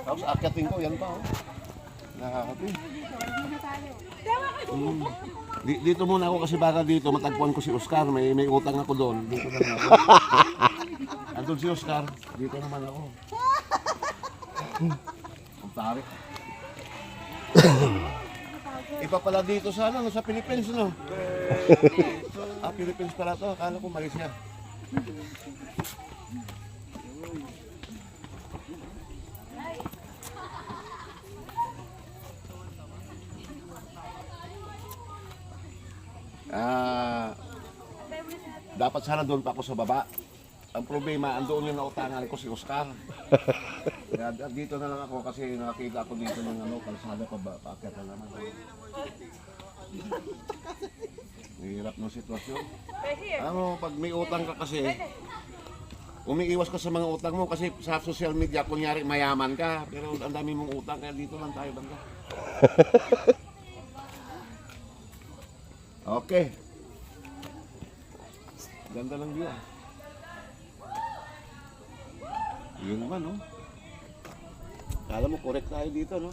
Tapos akyatin ko, yan pa oh. Nakakapin. Dito muna ako kasi baka dito matagpuan ko si Oscar. May utang ako doon. Dito na lang ako. Andun si Oscar. Dito naman ako. Ang tarik. Iba pala dito sa ano, sa Philippines no? Philippines pala to. Akala ko Malaysia. Dapat sana doon pa ako sa baba. Ang problema, andoon yung nautangan ko si Oscar. Kaya dito na lang ako kasi nakakita ako dito ng ano, kalsada paakyat na naman. Mahirap ng sitwasyon. Ano, pag may utang ka kasi, umiiwas ka sa mga utang mo kasi sa social media, kunyari mayaman ka, pero ang dami mong utang, kaya dito lang tayo banda. Okay. Ganda lang view. Yun naman, no? Kala mo correct tayo dito, no?